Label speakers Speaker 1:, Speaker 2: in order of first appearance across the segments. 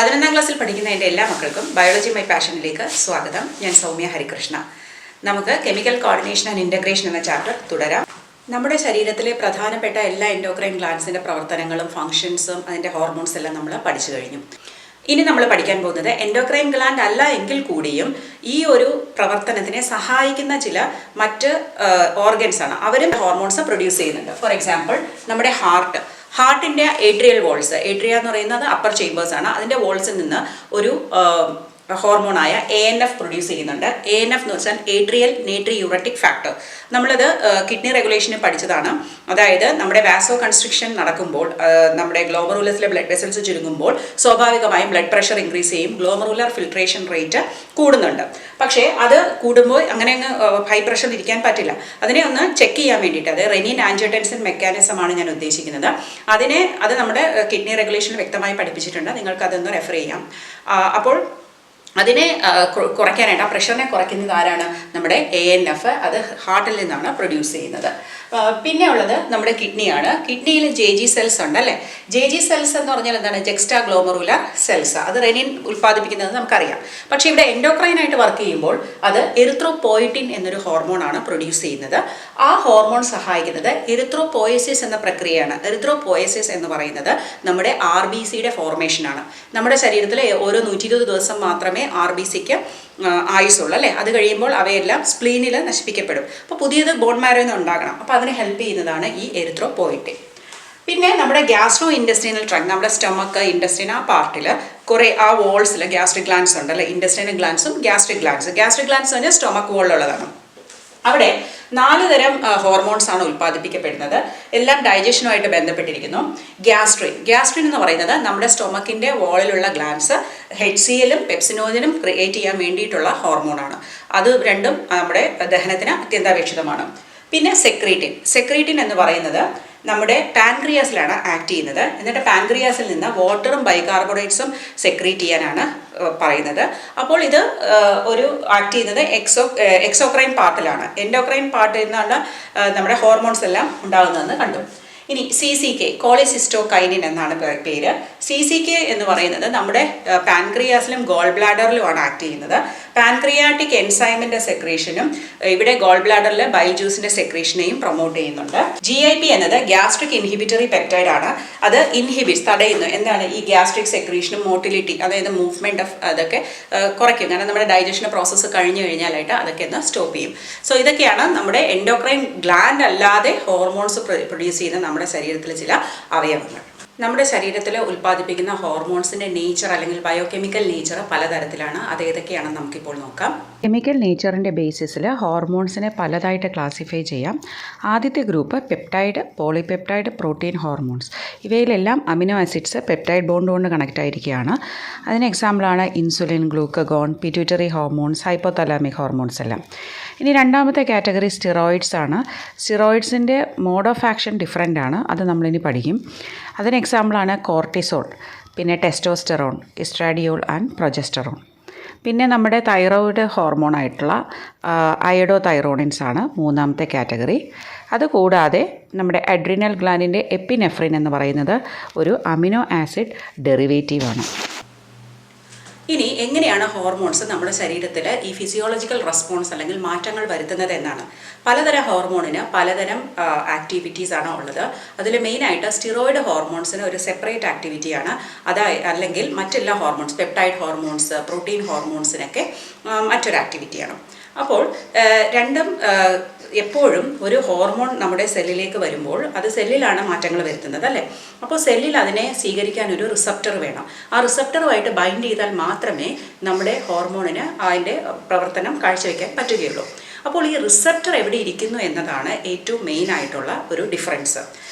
Speaker 1: 11ാം ക്ലാസ്സിൽ പഠിക്കുന്ന എൻ്റെ എല്ലാ മക്കൾക്കും ബയോളജി മൈ പാഷനിലേക്ക് സ്വാഗതം. ഞാൻ സൗമ്യ ഹരികൃഷ്ണ. നമുക്ക് കെമിക്കൽ കോർഡിനേഷൻ ആൻഡ് ഇൻ്റഗ്രേഷൻ എന്ന ചാപ്റ്റർ തുടരാം. നമ്മുടെ ശരീരത്തിലെ പ്രധാനപ്പെട്ട എല്ലാ എൻഡോക്രൈൻ ഗ്ലാൻസിൻ്റെ പ്രവർത്തനങ്ങളും ഫങ്ഷൻസും അതിൻ്റെ ഹോർമോൺസ് എല്ലാം നമ്മൾ പഠിച്ചു കഴിഞ്ഞു. ഇനി നമ്മൾ പഠിക്കാൻ പോകുന്നത് എൻഡോക്രൈൻ ഗ്ലാൻഡ് അല്ല എങ്കിൽ കൂടിയും ഈ ഒരു പ്രവർത്തനത്തിനെ സഹായിക്കുന്ന ചില മറ്റ് ഓർഗൻസ് ആണ്. അവരും ഹോർമോൺസ് പ്രൊഡ്യൂസ് ചെയ്യുന്നുണ്ട്. ഫോർ എക്സാമ്പിൾ നമ്മുടെ ഹാർട്ടിൻ്റെ ഏട്രിയൽ വോൾസ്, ഏട്രിയ എന്ന് പറയുന്നത് അപ്പർ ചേമ്പേഴ്സ് ആണ്. അതിൻ്റെ വോൾസിൽ നിന്ന് ഒരു ഹോർമോണായ ANF പ്രൊഡ്യൂസ് ചെയ്യുന്നുണ്ട്. ANF എന്ന് വെച്ചാൽ ഏട്രിയൽ നേട്രിയൂററ്റിക് ഫാക്ടർ. നമ്മളത് കിഡ്നി റെഗുലേഷനിൽ പഠിച്ചതാണ്. അതായത് നമ്മുടെ വാസോ കൺസ്ട്രിക്ഷൻ നടക്കുമ്പോൾ നമ്മുടെ ഗ്ലോമറുലസിലെ ബ്ലഡ് വെസൽസ് ചുരുങ്ങുമ്പോൾ സ്വാഭാവികമായും ബ്ലഡ് പ്രഷർ ഇൻക്രീസ് ചെയ്യും, ഗ്ലോമറുലർ ഫിൽട്രേഷൻ റേറ്റ് കൂടുന്നുണ്ട്. പക്ഷേ അത് കൂടുമ്പോൾ അങ്ങനെ അങ്ങ് ഹൈ പ്രഷർ ഇരിക്കാൻ പറ്റില്ല. അതിനെ ഒന്ന് ചെക്ക് ചെയ്യാൻ വേണ്ടിയിട്ട്, അത് റെനിൻ ആൻജിയോടെൻസിൻ മെക്കാനിസമാണ് ഞാൻ ഉദ്ദേശിക്കുന്നത്. അത് നമ്മുടെ കിഡ്നി റെഗുലേഷനിൽ വ്യക്തമായി പഠിപ്പിച്ചിട്ടുണ്ട്. നിങ്ങൾക്ക് അതൊന്ന് റെഫർ ചെയ്യാം. അപ്പോൾ അതിനെ കുറയ്ക്കാനായിട്ട്, ആ പ്രഷറിനെ കുറയ്ക്കുന്നത് ആരാണ്? നമ്മുടെ ANF. അത് ഹാർട്ടിൽ നിന്നാണ് പ്രൊഡ്യൂസ് ചെയ്യുന്നത്. പിന്നെ ഉള്ളത് നമ്മുടെ കിഡ്നിയാണ്. കിഡ്നിയിൽ JG സെൽസ് ഉണ്ട് അല്ലേ? JG സെൽസ് എന്ന് പറഞ്ഞാൽ എന്താണ്? ജെക്സ്റ്റാ ഗ്ലോമറുലർ സെൽസ്. അത് റെനിൻ ഉൽപ്പാദിപ്പിക്കുന്നത് നമുക്കറിയാം. പക്ഷേ ഇവിടെ എൻഡോക്രൈനായിട്ട് വർക്ക് ചെയ്യുമ്പോൾ അത് എറിത്രോപോയിറ്റിൻ എന്നൊരു ഹോർമോണാണ് പ്രൊഡ്യൂസ് ചെയ്യുന്നത്. ആ ഹോർമോൺ സഹായിക്കുന്നത് എറിത്രോപോയസിസ് എന്ന പ്രക്രിയയാണ്. എറിത്രോപോയസിസ് എന്ന് പറയുന്നത് നമ്മുടെ RBCയുടെ ഫോർമേഷനാണ്. നമ്മുടെ ശരീരത്തിലെ ഓരോ 120 ദിവസം മാത്രമേ RBCക്ക് ആയുസുള്ളൂ അല്ലേ? അത് കഴിയുമ്പോൾ അവയെല്ലാം സ്പ്ലീനിൽ നശിപ്പിക്കപ്പെടും. അപ്പോൾ പുതിയത് ബോൺ മാരോയിൽ നിന്ന് ഉണ്ടാകണം. അപ്പോൾ അതിനെ ഹെൽപ്പ് ചെയ്യുന്നതാണ് ഈ എറിത്രോപോയിറ്റിൻ. പിന്നെ നമ്മുടെ ഗ്യാസ്ട്രോ ഇൻഡസ്ട്രീനൽ ട്രാക്ട്, നമ്മുടെ സ്റ്റൊമക്ക്, ഇൻഡസ്ട്രീൻ, ആ പാർട്ടിൽ കുറേ ആ വോൾസിൽ ഗ്യാസ്ട്രിക് ഗ്ലാൻഡ്സ് ഉണ്ട് അല്ലേ? ഇൻഡസ്ട്രീനൽ ഗ്ലാൻഡ്സും ഗ്യാസ്ട്രിക് ഗ്ലാൻഡ്സ് പറഞ്ഞാൽ സ്റ്റൊമക്ക് വോളിലുള്ളതാണ്. അവിടെ 4 തരം ഹോർമോൺസ് ആണ് ഉൽപ്പാദിപ്പിക്കപ്പെടുന്നത്. എല്ലാം ഡൈജഷനുമായിട്ട് ബന്ധപ്പെട്ടിരിക്കുന്നു. ഗ്യാസ്ട്രിൻ എന്ന് പറയുന്നത് നമ്മുടെ സ്റ്റൊമക്കിൻ്റെ വോളിലുള്ള ഗ്ലാൻഡ്സ് HCLും പെപ്സിനോജനും ക്രിയേറ്റ് ചെയ്യാൻ വേണ്ടിയിട്ടുള്ള ഹോർമോണാണ്. അത് രണ്ടും നമ്മുടെ ദഹനത്തിന് അത്യന്താപേക്ഷിതമാണ്. പിന്നെ സെക്രീറ്റിൻ എന്ന് പറയുന്നത് നമ്മുടെ പാൻക്രിയാസിലാണ് ആക്ട് ചെയ്യുന്നത്. എന്നിട്ട് പാൻക്രിയാസിൽ നിന്ന് വാട്ടറും ബൈകാർബോണേറ്റ്സും സെക്രീറ്റ് ചെയ്യാനാണ് പറയുന്നത്. അപ്പോൾ ഇത് ഒരു ആക്ട് ചെയ്യുന്നത് എക്സോക്രൈൻ പാർട്ടിലാണ്. എൻഡോക്രൈൻ പാർട്ടിൽ നിന്നാണ് നമ്മുടെ ഹോർമോൺസ് എല്ലാം ഉണ്ടാകുന്നതെന്ന് കണ്ടു. ഇനി CCK, കോളിസിസ്റ്റോകൈനിൻ എന്നാണ് പേര്. CCK എന്ന് പറയുന്നത് നമ്മുടെ പാൻക്രിയാസിലും ഗോൾ ബ്ലാഡറിലുമാണ് ആക്ട് ചെയ്യുന്നത്. പാൻക്രിയാറ്റിക് എൻസൈമിൻ്റെ സെക്രീഷനും ഇവിടെ ഗോൾ ബ്ലാഡറിലെ ബൈൽ ജ്യൂസിൻ്റെ സെക്രീഷനെയും പ്രൊമോട്ട് ചെയ്യുന്നുണ്ട്. GIP എന്നത് ഗ്യാസ്ട്രിക് ഇൻഹിബിറ്ററി പെപ്റ്റൈഡ് ആണ്. അത് തടയുന്നു. എന്താണ്? ഈ ഗ്യാസ്ട്രിക് സെക്രീഷനും മോട്ടിലിറ്റി, അതായത് മൂവ്മെൻറ്റ് ഓഫ് അതൊക്കെ കുറയ്ക്കും. കാരണം നമ്മുടെ ഡൈജഷൻ പ്രോസസ്സ് കഴിഞ്ഞു കഴിഞ്ഞാലായിട്ട് അതൊക്കെ ഒന്ന് സ്റ്റോപ്പ് ചെയ്യും. സോ ഇതൊക്കെയാണ് നമ്മുടെ എൻഡോക്രൈൻ ഗ്ലാൻഡ് അല്ലാതെ ഹോർമോൺസ് പ്രൊഡ്യൂസ് ചെയ്യുന്ന നമ്മുടെ ശരീരത്തിലെ ചില അവയവങ്ങൾ. നമ്മുടെ ശരീരത്തിൽ ഉൽപ്പാദിപ്പിക്കുന്ന ഹോർമോൺസിൻ്റെ നേച്ചർ അല്ലെങ്കിൽ ബയോകെമിക്കൽ നേച്ചർ പലതരത്തിലാണ്. അത് ഏതൊക്കെയാണെന്ന് നമുക്കിപ്പോൾ നോക്കാം.
Speaker 2: കെമിക്കൽ നേച്ചറിൻ്റെ ബേസിസിൽ ഹോർമോൺസിനെ പലതായിട്ട് ക്ലാസിഫൈ ചെയ്യാം. ആദ്യത്തെ group peptide, polypeptide, protein hormones. ഇവയിലെല്ലാം അമിനോ ആസിഡ്സ് പെപ്റ്റൈഡ് ബോണ്ട് കൊണ്ട് കണക്റ്റ് ആയിരിക്കുകയാണ്. അതിന് എക്സാമ്പിളാണ് insulin, glucagon, pituitary hormones, hypothalamic hormones എല്ലാം. ഇനി രണ്ടാമത്തെ കാറ്റഗറി സ്റ്റിറോയിഡ്സ് ആണ്. സ്റ്റിറോയിഡ്സിൻ്റെ മോഡ് ഓഫ് ആക്ഷൻ ഡിഫറെൻ്റ് ആണ്. അത് നമ്മളിനി പഠിക്കും. അതിന് എക്സാമ്പിളാണ് കോർട്ടിസോൾ, പിന്നെ ടെസ്റ്റോസ്റ്റെറോൺ, ഇസ്ട്രാഡിയോൾ ആൻഡ് പ്രൊജസ്റ്ററോൺ. പിന്നെ നമ്മുടെ തൈറോയിഡ് ഹോർമോണായിട്ടുള്ള അയഡോതൈറോണിൻസ് ആണ് മൂന്നാമത്തെ കാറ്റഗറി. അതുകൂടാതെ നമ്മുടെ അഡ്രിനൽ ഗ്ലാൻഡിൻ്റെ എപ്പിനെഫ്രിൻ എന്ന് പറയുന്നത് ഒരു അമിനോ ആസിഡ് ഡെറിവേറ്റീവാണ്.
Speaker 1: ഇനി എങ്ങനെയാണ് ഹോർമോൺസ് നമ്മുടെ ശരീരത്തിൽ ഈ ഫിസിയോളജിക്കൽ റെസ്പോൺസ് അല്ലെങ്കിൽ മാറ്റങ്ങൾ വരുത്തുന്നത് എന്നാണ്. പലതരം ഹോർമോണിന് പലതരം ആക്ടിവിറ്റീസ് ആണ് ഉള്ളത്. അതിൽ മെയിനായിട്ട് സ്റ്റിറോയിഡ് ഹോർമോൺസിന് ഒരു സെപ്പറേറ്റ് ആക്ടിവിറ്റിയാണ്. അല്ലെങ്കിൽ മറ്റെല്ലാ ഹോർമോൺസ്, പെപ്റ്റൈഡ് ഹോർമോൺസ്, പ്രോട്ടീൻ ഹോർമോൺസിനൊക്കെ മറ്റൊരു ആക്ടിവിറ്റിയാണ്. അപ്പോൾ രണ്ടും എപ്പോഴും ഒരു ഹോർമോൺ നമ്മുടെ സെല്ലിലേക്ക് വരുമ്പോൾ അത് സെല്ലിലാണ് മാറ്റങ്ങൾ വരുത്തുന്നത് അല്ലേ? അപ്പോൾ സെല്ലിൽ അതിനെ സ്വീകരിക്കാൻ ഒരു റിസപ്റ്റർ വേണം. ആ റിസപ്റ്ററുമായിട്ട് ബൈൻഡ് ചെയ്താൽ മാത്രമേ നമ്മുടെ ഹോർമോണിന് അതിൻ്റെ പ്രവർത്തനം കാഴ്ചവെക്കാൻ പറ്റുകയുള്ളൂ. അപ്പോൾ ഈ റിസപ്റ്റർ എവിടെ ഇരിക്കുന്നു എന്നതാണ് ഏറ്റവും മെയിൻ ആയിട്ടുള്ള ഒരു ഡിഫറൻസ്.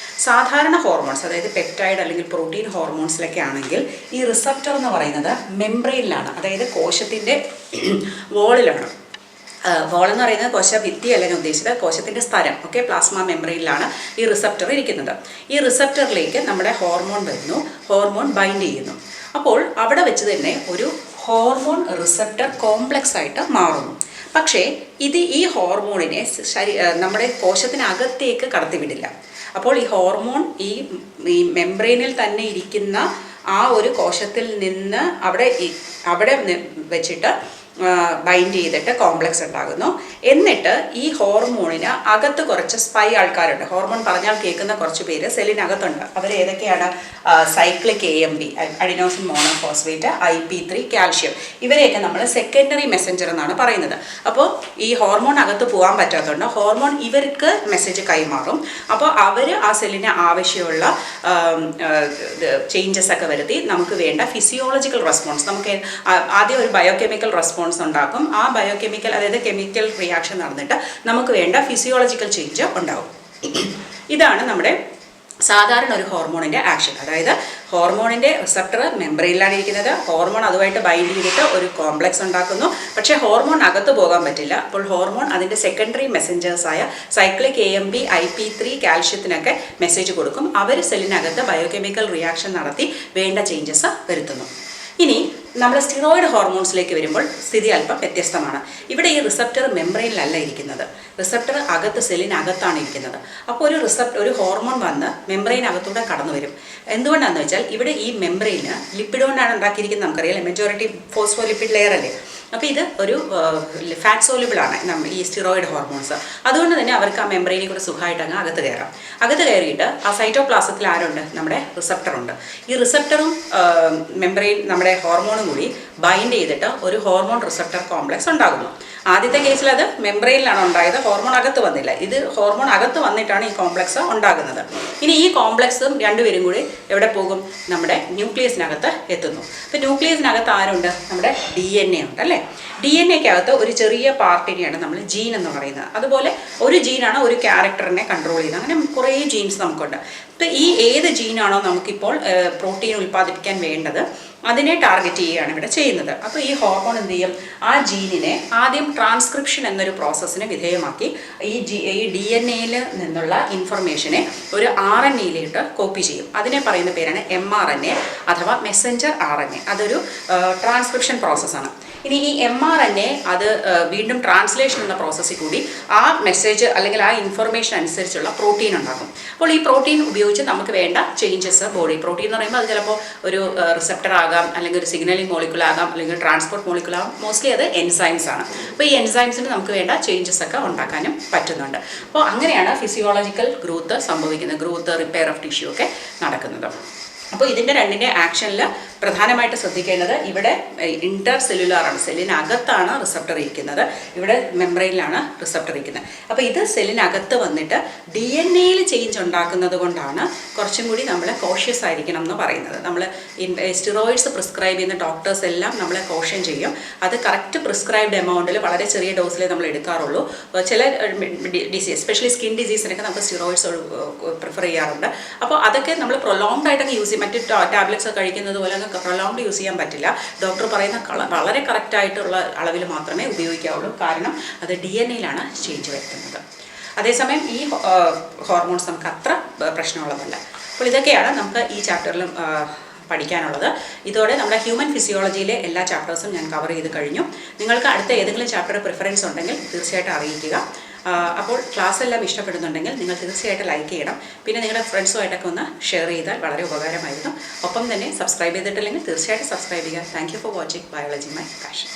Speaker 1: സാധാരണ ഹോർമോൺസ്, അതായത് പെപ്റ്റൈഡ് അല്ലെങ്കിൽ പ്രോട്ടീൻ ഹോർമോൺസിലൊക്കെ ആണെങ്കിൽ ഈ റിസപ്റ്റർ എന്ന് പറയുന്നത് മെംബ്രെയിനിലാണ്, അതായത് കോശത്തിൻ്റെ വോളിലാണ്. വോളെന്ന് പറയുന്നത് കോശഭിത്തിയല്ല ഞാൻ ഉദ്ദേശിച്ചത്, കോശത്തിൻ്റെ സ്ഥലം. പ്ലാസ്മ മെംബ്രെയിനിലാണ് ഈ റിസപ്റ്റർ ഇരിക്കുന്നത്. ഈ റിസപ്റ്ററിലേക്ക് നമ്മുടെ ഹോർമോൺ വരുന്നു, ഹോർമോൺ ബൈൻഡ് ചെയ്യുന്നു. അപ്പോൾ അവിടെ വെച്ച് തന്നെ ഒരു ഹോർമോൺ റിസപ്റ്റർ കോംപ്ലക്സ് ആയിട്ട് മാറുന്നു. പക്ഷേ ഈ ഹോർമോണിനെ നമ്മുടെ കോശത്തിനകത്തേക്ക് കടത്തിവിടില്ല. അപ്പോൾ ഈ ഹോർമോൺ ഈ മെംബ്രെയിനിൽ തന്നെ ഇരിക്കുന്ന ആ ഒരു കോശത്തിൽ നിന്ന് അവിടെ വെച്ചിട്ട് ബൈൻഡ് ചെയ്തിട്ട് കോംപ്ലക്സ് ഉണ്ടാകുന്നു. എന്നിട്ട് ഈ ഹോർമോണിന് അകത്ത് കുറച്ച് സ്പൈ ആൾക്കാരുണ്ട്. ഹോർമോൺ പറഞ്ഞാൽ കേൾക്കുന്ന കുറച്ച് പേര് സെല്ലിനകത്തുണ്ട്. അവർ ഏതൊക്കെയാണ്? Cyclic AMP, adenosine monophosphate, IP3, calcium. ഇവരെയൊക്കെ നമ്മൾ സെക്കൻഡറി മെസ്സഞ്ചർ എന്നാണ് പറയുന്നത്. അപ്പോൾ ഈ ഹോർമോൺ അകത്ത് പോകാൻ പറ്റാത്തതുകൊണ്ട് ഹോർമോൺ ഇവർക്ക് മെസ്സേജ് കൈമാറും. അപ്പോൾ അവർ ആ സെല്ലിന് ആവശ്യമുള്ള ചേഞ്ചസ് ഒക്കെ വരുത്തി നമുക്ക് വേണ്ട ഫിസിയോളജിക്കൽ റെസ്പോൺസ്, നമുക്ക് ആദ്യം ഒരു ബയോകെമിക്കൽ റെസ്പോൺസ് ഉണ്ടാക്കും. ആ ബയോകെമിക്കൽ, അതായത് കെമിക്കൽ റിയാക്ഷൻ നടന്നിട്ട് നമുക്ക് വേണ്ട ഫിസിയോളജിക്കൽ ചേഞ്ച് ഉണ്ടാവും. ഇതാണ് നമ്മുടെ സാധാരണ ഒരു ഹോർമോണിൻ്റെ ആക്ഷൻ. അതായത് ഹോർമോണിൻ്റെ റിസപ്റ്റർ മെംബ്രെയിനിലാണ് ഇരിക്കുന്നത്. ഹോർമോൺ അതുമായിട്ട് ബൈൻഡ് ചെയ്തിട്ട് ഒരു കോംപ്ലക്സ് ഉണ്ടാക്കുന്നു. പക്ഷേ ഹോർമോൺ അകത്ത് പോകാൻ പറ്റില്ല. അപ്പോൾ ഹോർമോൺ അതിൻ്റെ സെക്കൻഡറി മെസ്സഞ്ചേഴ്സായ സൈക്ലിക് AMP, IP3, കാൽഷ്യത്തിനൊക്കെ മെസ്സേജ് കൊടുക്കും. അവർ സെല്ലിനകത്ത് ബയോകെമിക്കൽ റിയാക്ഷൻ നടത്തി വേണ്ട ചേഞ്ചസ് വരുത്തുന്നു. ഇനി നമ്മൾ സ്റ്റിറോയിഡ് ഹോർമോൺസിലേക്ക് വരുമ്പോൾ സ്ഥിതി അല്പം വ്യത്യസ്തമാണ്. ഇവിടെ ഈ റിസപ്റ്റർ മെംബ്രെയിനിലല്ല ഇരിക്കുന്നത്. റിസപ്റ്റർ അകത്ത് സെല്ലിനകത്താണ് ഇരിക്കുന്നത്. അപ്പോൾ ഒരു ഹോർമോൺ വന്ന് മെംബ്രെയിനകത്തൂടെ കടന്നു വരും. എന്തുകൊണ്ടാണെന്ന് വെച്ചാൽ ഇവിടെ ഈ മെംബ്രെയിന് ലിപ്പിഡ് കൊണ്ടാണ് ഉണ്ടാക്കിയിരിക്കുന്നത്. നമുക്കറിയാം, മെജോറിറ്റി ഫോസ്ഫോലിപ്പിഡ് ലെയർ അല്ലേ. അപ്പോൾ ഇത് ഒരു ഫാറ്റ് സോലുബിളാണ് ഈ സ്റ്റിറോയിഡ് ഹോർമോൺസ്. അതുകൊണ്ട് തന്നെ അവർക്ക് ആ മെംബ്രെയിനിൽ കൂടെ സുഖമായിട്ട് അങ്ങ് അകത്ത് കയറാം. അകത്ത് കയറിയിട്ട് ആ സൈറ്റോപ്ലാസത്തിൽ ആരുണ്ട്? നമ്മുടെ റിസപ്റ്ററുണ്ട്. ഈ റിസപ്റ്ററും മെംബ്രെയിൻ നമ്മുടെ ഹോർമോണും കൂടി ബൈൻഡ് ചെയ്തിട്ട് ഒരു ഹോർമോൺ റിസപ്റ്റർ കോംപ്ലക്സ് ഉണ്ടാകുന്നു. ആദ്യത്തെ കേസിൽ അത് മെംബ്രെയിനിലാണ് ഉണ്ടായത്, ഹോർമോൺ അകത്ത് വന്നില്ല. ഇത് ഹോർമോൺ അകത്ത് വന്നിട്ടാണ് ഈ കോംപ്ലക്സ് ഉണ്ടാകുന്നത്. ഇനി ഈ കോംപ്ലക്സും രണ്ടുപേരും കൂടി എവിടെ പോകും? നമ്മുടെ ന്യൂക്ലിയസിനകത്ത് എത്തുന്നു. അപ്പോൾ ന്യൂക്ലിയസിനകത്ത് ആരുണ്ട്? നമ്മുടെ DNA ഉണ്ട് അല്ലേ. DNA-ക്കകത്ത് ഒരു ചെറിയ പാർട്ടിനെയാണ് നമ്മൾ ജീൻ എന്ന് പറയുന്നത്. അതുപോലെ ഒരു ജീനാണ് ഒരു ക്യാരക്ടറിനെ കൺട്രോൾ ചെയ്യുന്നത്. അങ്ങനെ കുറേ ജീൻസ് നമുക്കുണ്ട്. അപ്പോൾ ഈ ഏത് ജീനാണോ നമുക്കിപ്പോൾ പ്രോട്ടീൻ ഉൽപ്പാദിപ്പിക്കാൻ വേണ്ടത് അതിനെ ടാർഗറ്റ് ചെയ്യുകയാണ് ഇവിടെ ചെയ്യുന്നത്. അപ്പോൾ ഈ ഹോർമോൺ എന്ത് ചെയ്യും? ആ ജീനിനെ ആദ്യം ട്രാൻസ്ക്രിപ്ഷൻ എന്നൊരു പ്രോസസ്സിന് വിധേയമാക്കി ഈ DNA-യിൽ നിന്നുള്ള ഇൻഫർമേഷനെ ഒരു RNA-യിലിട്ട് കോപ്പി ചെയ്യും. അതിനെ പറയുന്ന പേരാണ് mRNA അഥവാ മെസ്സഞ്ചർ RNA. അതൊരു ട്രാൻസ്ക്രിപ്ഷൻ പ്രോസസ്സാണ്. ഇനി ഈ mRNA അത് വീണ്ടും ട്രാൻസ്ലേഷൻ എന്ന പ്രോസസ്സിൽ കൂടി ആ മെസ്സേജ് അല്ലെങ്കിൽ ആ ഇൻഫർമേഷൻ അനുസരിച്ചുള്ള പ്രോട്ടീൻ ഉണ്ടാക്കും. അപ്പോൾ ഈ പ്രോട്ടീൻ ഉപയോഗിച്ച് നമുക്ക് വേണ്ട ചേഞ്ചസ് ബോഡി പ്രോട്ടീൻ എന്ന് പറയുമ്പോൾ അത് ചിലപ്പോൾ ഒരു റിസപ്റ്റർ ആകാം, അല്ലെങ്കിൽ ഒരു സിഗ്നലിംഗ് മോളിക്യൂൾ ആകാം, അല്ലെങ്കിൽ ട്രാൻസ്പോർട്ട് മോളിക്യൂൾ ആകാം. മോസ്റ്റ്ലി അത് എൻസൈംസ് ആണ്. അപ്പോൾ ഈ എൻസൈംസിന് നമുക്ക് വേണ്ട ചേഞ്ചസ് ഒക്കെ ഉണ്ടാക്കാനും പറ്റുന്നുണ്ട്. അപ്പോൾ അങ്ങനെയാണ് ഫിസിയോളജിക്കൽ ഗ്രോത്ത് സംഭവിക്കുന്നത്. ഗ്രോത്ത്, റിപ്പയർ ഓഫ് ടിഷ്യൂ ഒക്കെ നടക്കുന്നത്. അപ്പോൾ ഇതിൻ്റെ രണ്ടിൻ്റെ ആക്ഷനിൽ പ്രധാനമായിട്ട് ശ്രദ്ധിക്കേണ്ടത് ഇവിടെ ഇൻ്റർ സെല്ലുലാറാണ്. സെല്ലിനകത്താണ് റിസപ്റ്റർ ഇരിക്കുന്നത്. ഇവിടെ മെംബ്രെയിനിലാണ് റിസപ്റ്റർ ഇരിക്കുന്നത്. അപ്പോൾ ഇത് സെല്ലിനകത്ത് വന്നിട്ട് DNA-യിൽ ചേഞ്ച് ഉണ്ടാക്കുന്നത് കൊണ്ടാണ് കുറച്ചും കൂടി നമ്മൾ കോഷ്യസ് ആയിരിക്കണം എന്ന് പറയുന്നത്. നമ്മൾ സ്റ്റിറോയിഡ്സ് പ്രിസ്ക്രൈബ് ചെയ്യുന്ന ഡോക്ടേഴ്സ് എല്ലാം നമ്മളെ കോഷൻ ചെയ്യും. അത് കറക്റ്റ് പ്രിസ്ക്രൈബ്ഡ് എമൗണ്ടിൽ വളരെ ചെറിയ ഡോസിലേ നമ്മൾ എടുക്കാറുള്ളൂ. ചില ഡിസീസ്, എസ്പെഷ്യലി സ്കിൻ ഡിസീസിനൊക്കെ നമുക്ക് സ്റ്റിറോയിഡ്സ് പ്രിഫർ ചെയ്യാറുണ്ട്. അപ്പോൾ അതൊക്കെ നമ്മൾ പ്രൊലോങ്ഡ് ആയിട്ടൊക്കെ യൂസ് ചെയ്യും. മറ്റ് ടാബ്ലറ്റ്സ് കഴിക്കുന്നത് പോലെ പ്രൊലോങ്ഡ് യൂസ് ചെയ്യാൻ പറ്റില്ല. ഡോക്ടർ പറയുന്ന വളരെ കറക്റ്റായിട്ടുള്ള അളവിൽ മാത്രമേ ഉപയോഗിക്കാവുള്ളൂ. കാരണം അത് DNA-യിലാണ് ചേഞ്ച് വരുത്തുന്നത്. അതേസമയം ഈ ഹോർമോൺസ് നമുക്ക് അത്ര പ്രശ്നമുള്ളതല്ല. അപ്പോൾ ഇതൊക്കെയാണ് നമുക്ക് ഈ ചാപ്റ്ററിലും പഠിക്കാനുള്ളത്. ഇതോടെ നമ്മുടെ ഹ്യൂമൻ ഫിസിയോളജിയിലെ എല്ലാ ചാപ്റ്റേഴ്സും ഞാൻ കവർ ചെയ്ത് കഴിഞ്ഞു. നിങ്ങൾക്ക് അടുത്ത ഏതെങ്കിലും ചാപ്റ്റർ പ്രിഫറൻസ് ഉണ്ടെങ്കിൽ തീർച്ചയായിട്ടും അറിയിക്കുക. അപ്പോൾ ക്ലാസ് എല്ലാം ഇഷ്ടപ്പെടുന്നുണ്ടെങ്കിൽ നിങ്ങൾ തീർച്ചയായിട്ടും ലൈക്ക് ചെയ്യണം. പിന്നെ നിങ്ങളുടെ ഫ്രണ്ട്സുമായിട്ടൊക്കെ ഒന്ന് ഷെയർ ചെയ്താൽ വളരെ ഉപകാരമായിരുന്നു. ഒപ്പം തന്നെ സബ്സ്ക്രൈബ് ചെയ്തിട്ടില്ലെങ്കിൽ തീർച്ചയായിട്ടും സബ്സ്ക്രൈബ് ചെയ്യുക. Thank you for watching biology my passion.